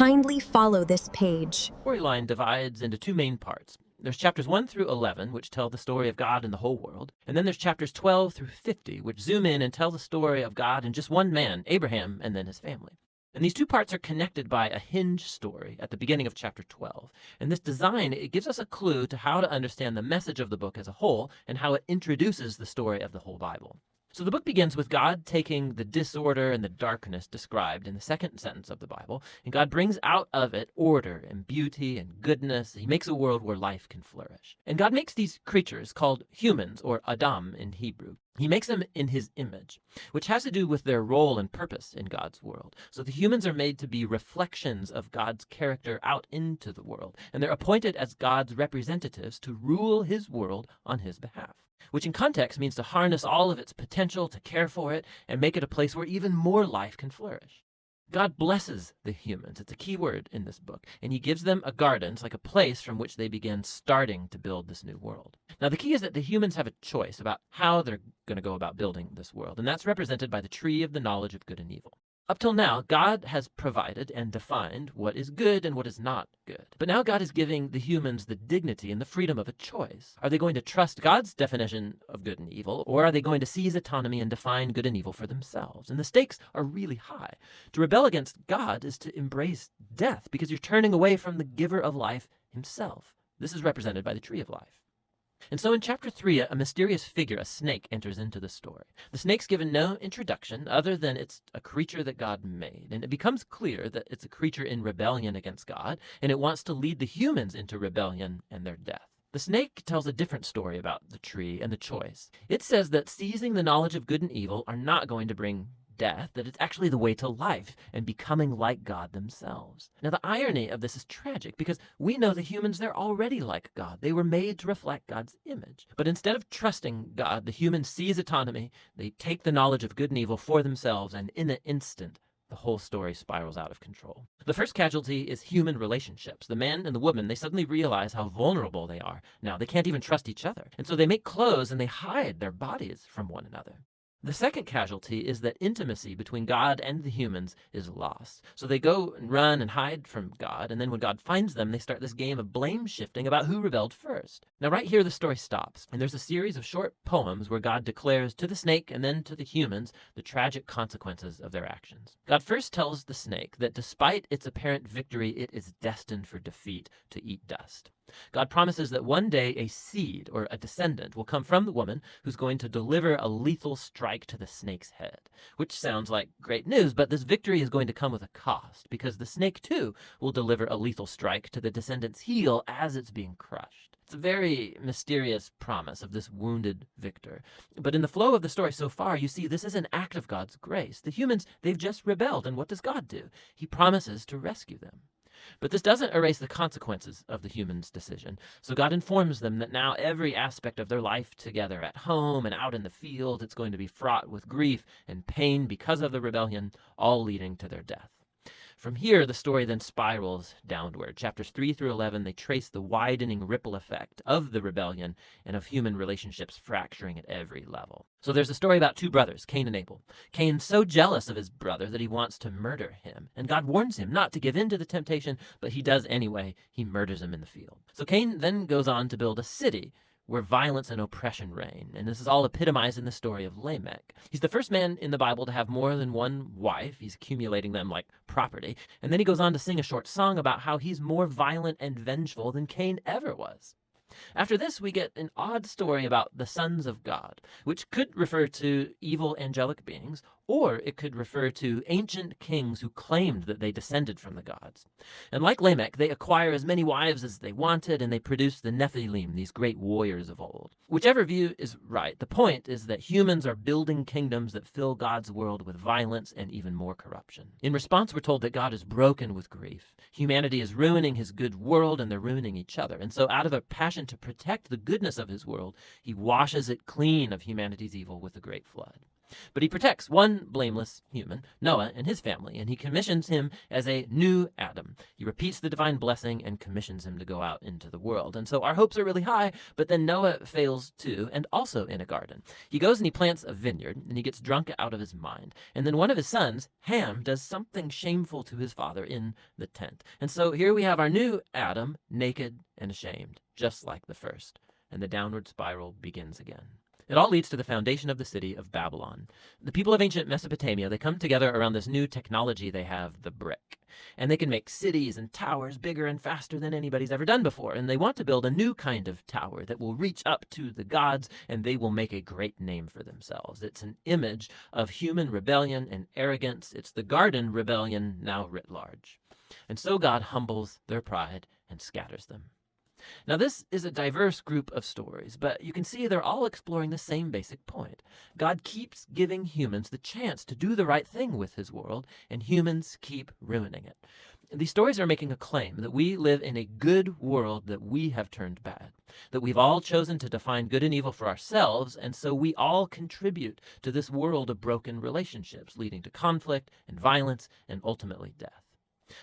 Kindly follow this page. Storyline divides into two main parts. There's chapters 1 through 11, which tell the story of God and the whole world. And then there's chapters 12 through 50, which zoom in and tell the story of God and just one man, Abraham, and then his family. And these two parts are connected by a hinge story at the beginning of chapter 12. And this design, it gives us a clue to how to understand the message of the book as a whole and how it introduces the story of the whole Bible. So the book begins with God taking the disorder and the darkness described in the second sentence of the Bible, and God brings out of it order and beauty and goodness. He makes a world where life can flourish. And God makes these creatures called humans, or Adam in Hebrew. He makes them in his image, which has to do with their role and purpose in God's world. So the humans are made to be reflections of God's character out into the world, and they're appointed as God's representatives to rule his world on his behalf, which in context means to harness all of its potential, to care for it, and make it a place where even more life can flourish. God blesses the humans. It's a key word in this book. And he gives them a garden. It's like a place from which they begin starting to build this new world. Now, the key is that the humans have a choice about how they're going to go about building this world. And that's represented by the tree of the knowledge of good and evil. Up till now, God has provided and defined what is good and what is not good. But now God is giving the humans the dignity and the freedom of a choice. Are they going to trust God's definition of good and evil, or are they going to seize autonomy and define good and evil for themselves? And the stakes are really high. To rebel against God is to embrace death, because you're turning away from the giver of life himself. This is represented by the tree of life. And so in chapter 3, a mysterious figure, a snake, enters into the story. The snake's given no introduction other than it's a creature that God made. And it becomes clear that it's a creature in rebellion against God, and it wants to lead the humans into rebellion and their death. The snake tells a different story about the tree and the choice. It says that seizing the knowledge of good and evil are not going to bring death, that it's actually the way to life and becoming like God themselves. Now, the irony of this is tragic, because we know the humans, they're already like God. They were made to reflect God's image. But instead of trusting God, the humans seize autonomy, they take the knowledge of good and evil for themselves, and in an instant, the whole story spirals out of control. The first casualty is human relationships. The man and the woman, they suddenly realize how vulnerable they are. Now, they can't even trust each other. And so they make clothes and they hide their bodies from one another. The second casualty is that intimacy between God and the humans is lost. So they go and run and hide from God, and then when God finds them, they start this game of blame shifting about who rebelled first. Now, right here, the story stops, and there's a series of short poems where God declares to the snake and then to the humans the tragic consequences of their actions. God first tells the snake that despite its apparent victory, it is destined for defeat, to eat dust. God promises that one day a seed, or a descendant, will come from the woman who's going to deliver a lethal strike to the snake's head, which sounds like great news, but this victory is going to come with a cost, because the snake, too, will deliver a lethal strike to the descendant's heel as it's being crushed. It's a very mysterious promise of this wounded victor. But in the flow of the story so far, you see this is an act of God's grace. The humans, they've just rebelled, and what does God do? He promises to rescue them. But this doesn't erase the consequences of the humans' decision. So God informs them that now every aspect of their life together, at home and out in the field, it's going to be fraught with grief and pain because of the rebellion, all leading to their death. From here, the story then spirals downward. Chapters 3 through 11, they trace the widening ripple effect of the rebellion and of human relationships fracturing at every level. So there's a story about two brothers, Cain and Abel. Cain's so jealous of his brother that he wants to murder him. And God warns him not to give in to the temptation, but he does anyway. He murders him in the field. So Cain then goes on to build a city where violence and oppression reign. And this is all epitomized in the story of Lamech. He's the first man in the Bible to have more than one wife. He's accumulating them like property. And then he goes on to sing a short song about how he's more violent and vengeful than Cain ever was. After this, we get an odd story about the sons of God, which could refer to evil angelic beings, or it could refer to ancient kings who claimed that they descended from the gods. And like Lamech, they acquire as many wives as they wanted, and they produce the Nephilim, these great warriors of old. Whichever view is right, the point is that humans are building kingdoms that fill God's world with violence and even more corruption. In response, we're told that God is broken with grief. Humanity is ruining his good world, and they're ruining each other. And so out of a passion to protect the goodness of his world, he washes it clean of humanity's evil with a great flood. But he protects one blameless human, Noah, and his family, and he commissions him as a new Adam. He repeats the divine blessing and commissions him to go out into the world. And so our hopes are really high, but then Noah fails too, and also in a garden. He goes and he plants a vineyard, and he gets drunk out of his mind. And then one of his sons, Ham, does something shameful to his father in the tent. And so here we have our new Adam, naked and ashamed, just like the first. And the downward spiral begins again. It all leads to the foundation of the city of Babylon. The people of ancient Mesopotamia, they come together around this new technology they have, the brick. And they can make cities and towers bigger and faster than anybody's ever done before. And they want to build a new kind of tower that will reach up to the gods, and they will make a great name for themselves. It's an image of human rebellion and arrogance. It's the garden rebellion now writ large. And so God humbles their pride and scatters them. Now, this is a diverse group of stories, but you can see they're all exploring the same basic point. God keeps giving humans the chance to do the right thing with his world, and humans keep ruining it. These stories are making a claim that we live in a good world that we have turned bad, that we've all chosen to define good and evil for ourselves, and so we all contribute to this world of broken relationships, leading to conflict and violence and ultimately death.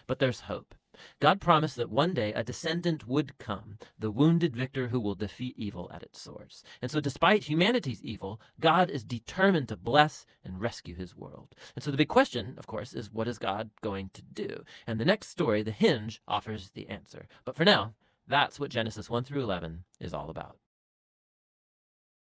But there's hope. God promised that one day a descendant would come, the wounded victor who will defeat evil at its source. And so despite humanity's evil, God is determined to bless and rescue his world. And so the big question, of course, is what is God going to do? And the next story, The Hinge, offers the answer. But for now, that's what Genesis 1 through 11 is all about.